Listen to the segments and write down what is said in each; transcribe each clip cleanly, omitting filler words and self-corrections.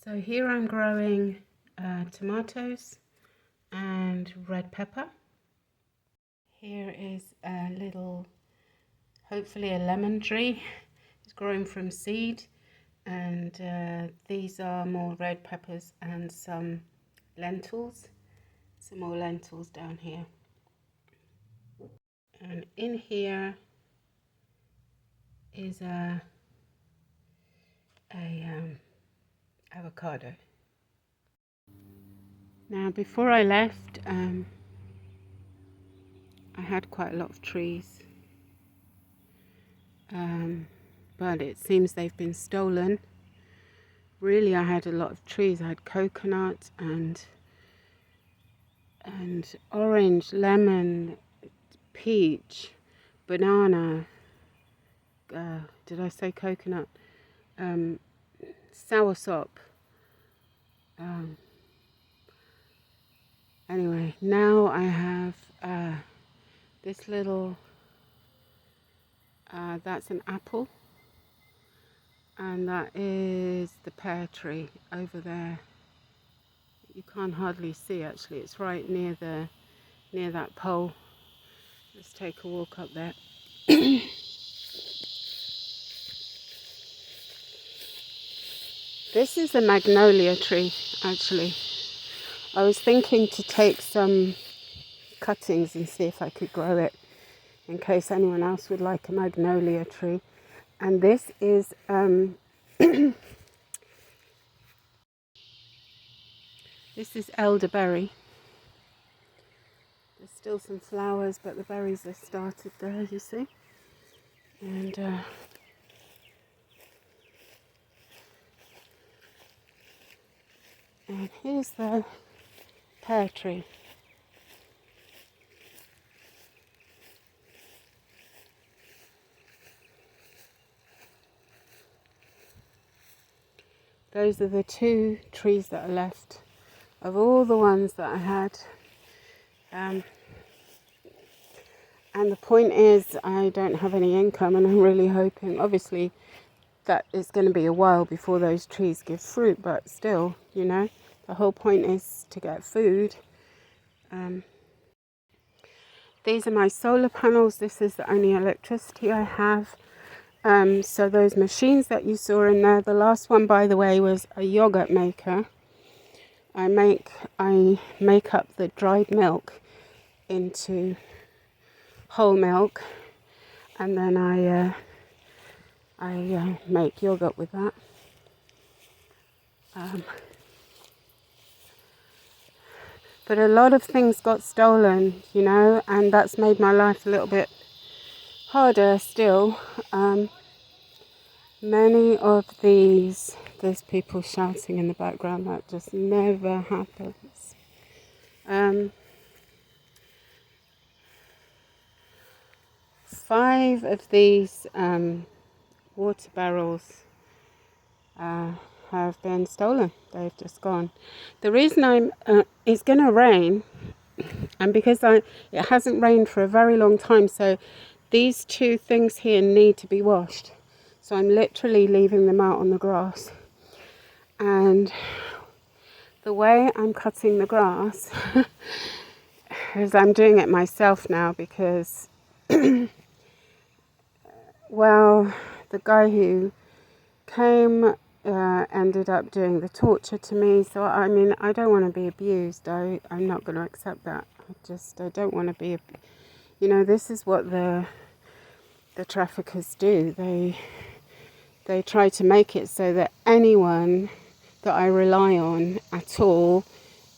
So here I'm growing tomatoes and red pepper. Here is a little, hopefully a lemon tree. It's growing from seed, and these are more red peppers and some lentils. Some more lentils down here. And in here is a avocado. Now before I left, I had quite a lot of trees, but it seems they've been stolen. Really, I had a lot of trees. I had coconut and orange, lemon, peach, banana. Did I say coconut? Soursop. Anyway, now I have this little, that's an apple, and that is the pear tree over there. You can't hardly see actually, it's right near that pole. Let's take a walk up there. This is a magnolia tree actually. I was thinking to take some cuttings and see if I could grow it in case anyone else would like a magnolia tree. And this is this is elderberry. There's still some flowers, but the berries have started there, you see. And here's the pear tree. Those are the two trees that are left of all the ones that I had. And the point is, I don't have any income, and I'm really hoping, obviously, that it's going to be a while before those trees give fruit, but still, you know, the whole point is to get food. These are my solar panels. This is the only electricity I have. So those machines that you saw in there, the last one, by the way, was a yogurt maker. I make up the dried milk into whole milk, and then I make yogurt with that. But a lot of things got stolen, you know, and that's made my life a little bit harder still. Many of these, there's people shouting in the background, that just never happens. 5 of these water barrels have been stolen. They've just gone. The reason it's going to rain, and because it hasn't rained for a very long time, so these 2 things here need to be washed. So I'm literally leaving them out on the grass. And the way I'm cutting the grass is I'm doing it myself now because, well, the guy who came ended up doing the torture to me. So, I mean, I don't want to be abused. I'm not going to accept that. I don't want to be, you know, this is what the traffickers do. They try to make it so that anyone that I rely on at all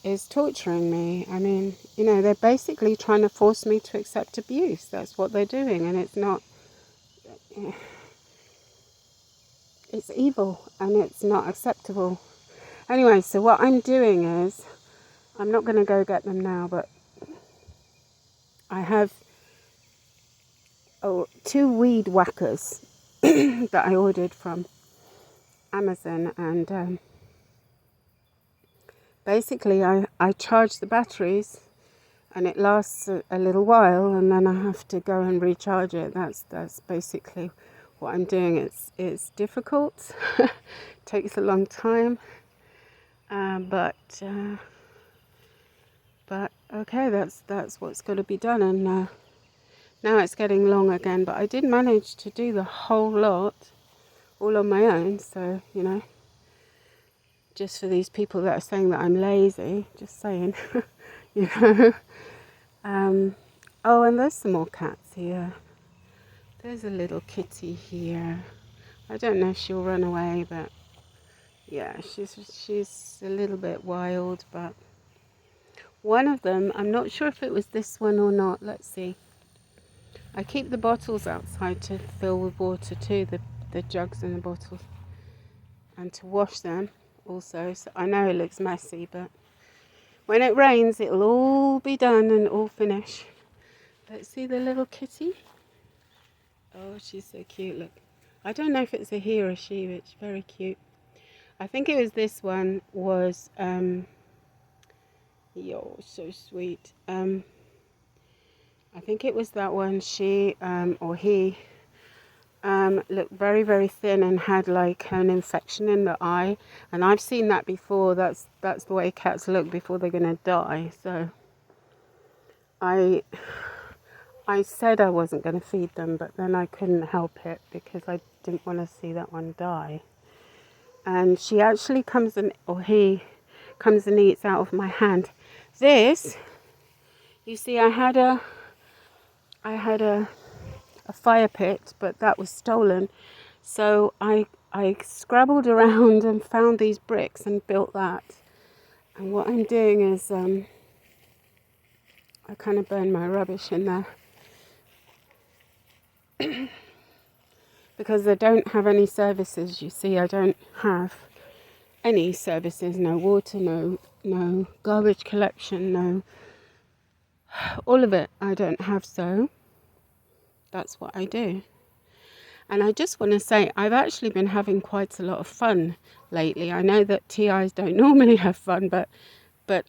is torturing me. I mean, you know, they're basically trying to force me to accept abuse. That's what they're doing, and it's not... It's evil, and it's not acceptable. Anyway, so what I'm doing is, I'm not going to go get them now, but I have 2 weed whackers that I ordered from Amazon, and basically I charge the batteries and it lasts a little while, and then I have to go and recharge it. That's basically what I'm doing. It's difficult. Takes a long time, But okay, that's what's got to be done. And now it's getting long again. But I did manage to do the whole lot all on my own. So, you know, just for these people that are saying that I'm lazy, just saying, you know. Oh, and there's some more cats here. There's a little kitty here. I don't know if she'll run away, but yeah, she's a little bit wild. But one of them, I'm not sure if it was this one or not. Let's see. I keep the bottles outside to fill with water too, the jugs and the bottles, and to wash them also. So I know it looks messy, but when it rains, it'll all be done and all finish. Let's see the little kitty. Oh, she's so cute, look. I don't know if it's a he or a she, but it's very cute. I think it was this one was, yo, so sweet. I think it was that one, she or he, looked very, very thin and had like an infection in the eye. And I've seen that before. That's the way cats look before they're going to die. So I said I wasn't going to feed them, but then I couldn't help it because I didn't want to see that one die. And she actually comes and, or he comes and eats out of my hand. This, you see, I had a fire pit, but that was stolen. So I scrabbled around and found these bricks and built that. And what I'm doing is I kind of burn my rubbish in there. Because I don't have any services, you see. I don't have any services, no water, no garbage collection, no, all of it I don't have, so that's what I do. And I just want to say, I've actually been having quite a lot of fun lately. I know that TIs don't normally have fun, but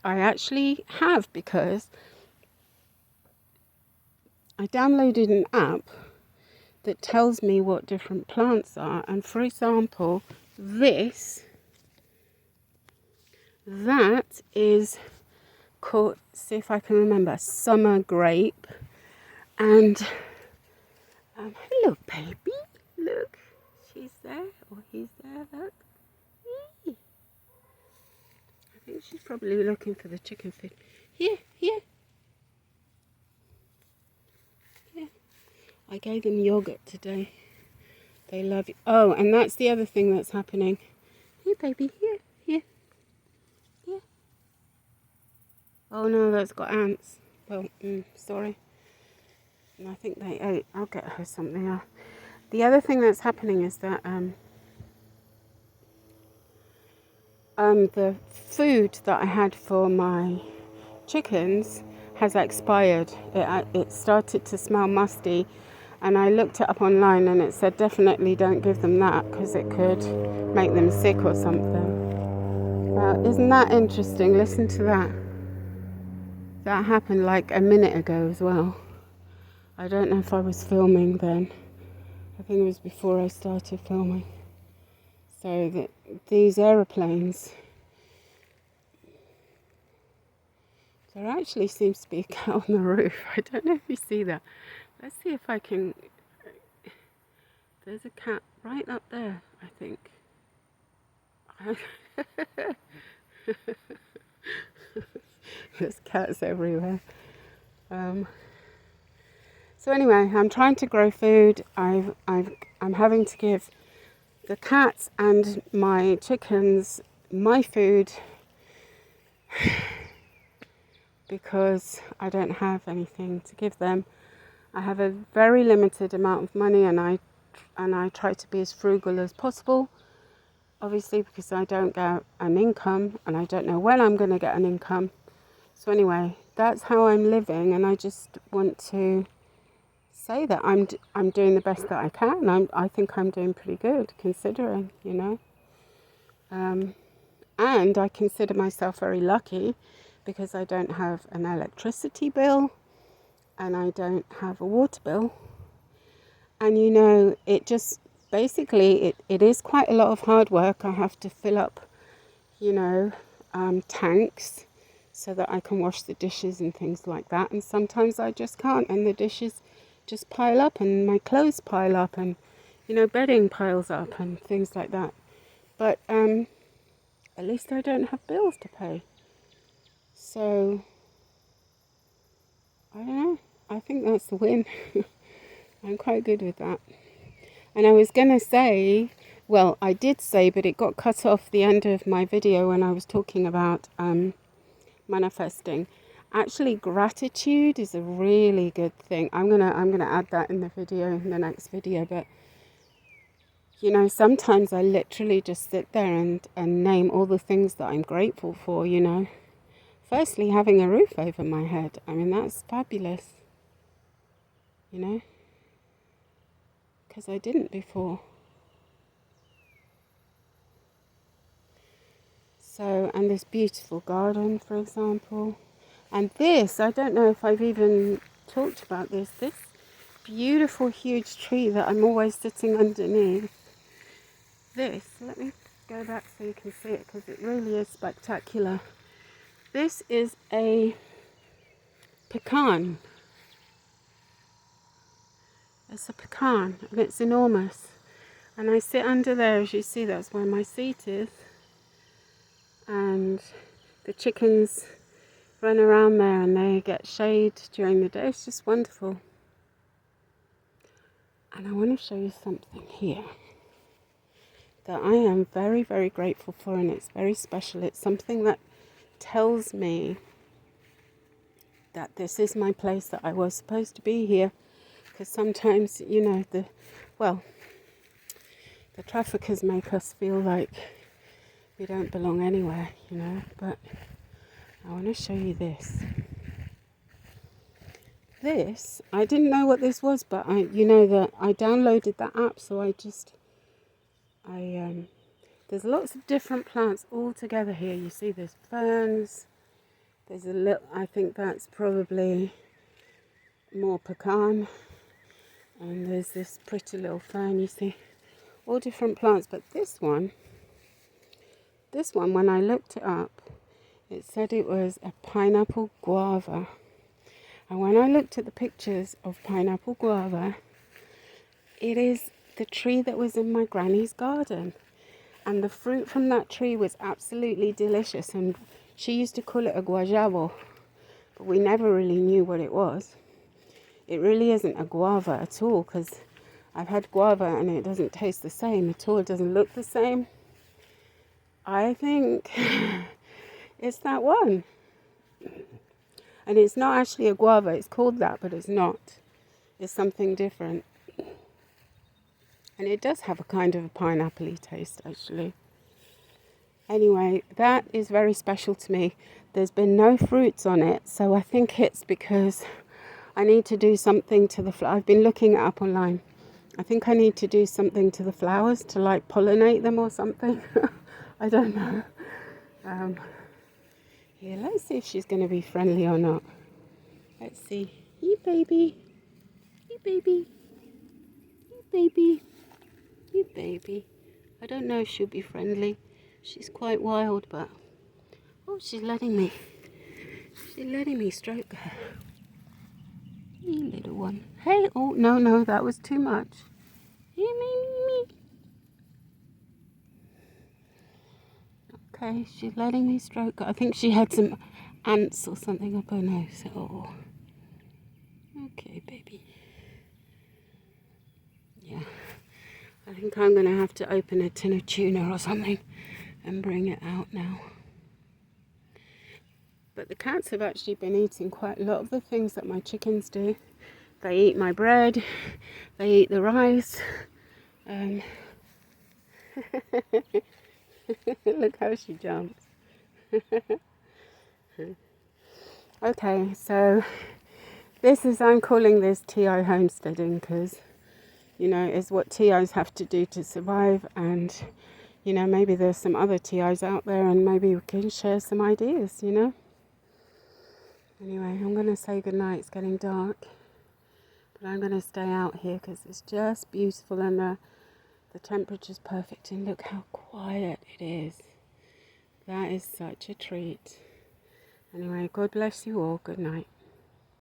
I actually have, because I downloaded an app that tells me what different plants are. And for example, that is called, see if I can remember, summer grape. And hello baby, look, she's there, or he's there, look. I think she's probably looking for the chicken food. Here. I gave them yogurt today. They love it. Oh, and that's the other thing that's happening. Here baby, here. Oh no, that's got ants. Well, sorry. And I think they ate. I'll get her something else. The other thing that's happening is that the food that I had for my chickens has expired. It started to smell musty, and I looked it up online and it said definitely don't give them that because it could make them sick or something. Isn't that interesting? Listen to that. That happened like a minute ago as well. I don't know if I was filming then. I think it was before I started filming. So these aeroplanes, there actually seems to be a cat on the roof. I don't know if you see that. Let's see if I can. There's a cat right up there, I think. There's cats everywhere. So anyway, I'm trying to grow food. I'm having to give the cats and my chickens my food because I don't have anything to give them. I have a very limited amount of money, and I try to be as frugal as possible, obviously, because I don't get an income and I don't know when I'm going to get an income. So anyway, that's how I'm living, and I just want to say that I'm doing the best that I can. I think I'm doing pretty good considering, you know. And I consider myself very lucky because I don't have an electricity bill and I don't have a water bill. And you know, it just basically it is quite a lot of hard work. I have to fill up, you know, tanks so that I can wash the dishes and things like that. And sometimes I just can't, and the dishes just pile up, and my clothes pile up, and bedding piles up and things like that. But at least I don't have bills to pay. So I don't know. I think that's the win. I'm quite good with that. And I was going to say, well, I did say, but it got cut off the end of my video when I was talking about manifesting. Actually, gratitude is a really good thing. I'm gonna add that in the video, in the next video. But sometimes I literally just sit there and name all the things that I'm grateful for. Firstly, having a roof over my head. I mean, that's fabulous. Because I didn't before. So, and this beautiful garden, for example. And this, I don't know if I've even talked about this beautiful huge tree that I'm always sitting underneath. Let me go back so you can see it, because it really is spectacular. This is a pecan. It's a pecan, and it's enormous. And I sit under there, as you see, that's where my seat is. And the chickens run around there and they get shade during the day. It's just wonderful. And I want to show you something here that I am very, very grateful for, and it's very special. It's something that tells me that this is my place, that I was supposed to be here. Because sometimes, the traffickers make us feel like we don't belong anywhere, but I want to show you this. This, I didn't know what this was, but I downloaded that app, so there's lots of different plants all together here. You see there's ferns, there's a little, I think that's probably more pecan, and there's this pretty little fern, you see, all different plants. But this one, when I looked it up, it said it was a pineapple guava. And when I looked at the pictures of pineapple guava, it is the tree that was in my granny's garden. And the fruit from that tree was absolutely delicious. And she used to call it a guajabo, but we never really knew what it was. It really isn't a guava at all, because I've had guava and it doesn't taste the same at all. It doesn't look the same. I think it's that one. And it's not actually a guava. It's called that, but it's not. It's something different. And it does have a kind of a pineapple-y taste, actually. Anyway, that is very special to me. There's been no fruits on it, so I think it's because I need to do something to the I've been looking it up online. I think I need to do something to the flowers to pollinate them or something. I don't know. Yeah, let's see if she's going to be friendly or not. Let's see. Hey, baby. Hey, baby. Hey, baby. Hey, baby. I don't know if she'll be friendly. She's quite wild, but... Oh, she's letting me stroke her. Hey, little one. Hey, oh, no, that was too much. Hey, me. Okay, she's letting me stroke her. I think she had some ants or something up her nose. Oh. Okay, baby. Yeah. I think I'm going to have to open a tin of tuna or something and bring it out now. But the cats have actually been eating quite a lot of the things that my chickens do. They eat my bread, they eat the rice. Look how she jumps. Okay, so I'm calling this TI homesteading, because is what TIs have to do to survive. And maybe there's some other TIs out there, and maybe we can share some ideas. Anyway, I'm going to say goodnight. It's getting dark, but I'm going to stay out here because it's just beautiful, and the temperature's perfect. And look how quiet it is. That is such a treat. Anyway, God bless you all. Good night.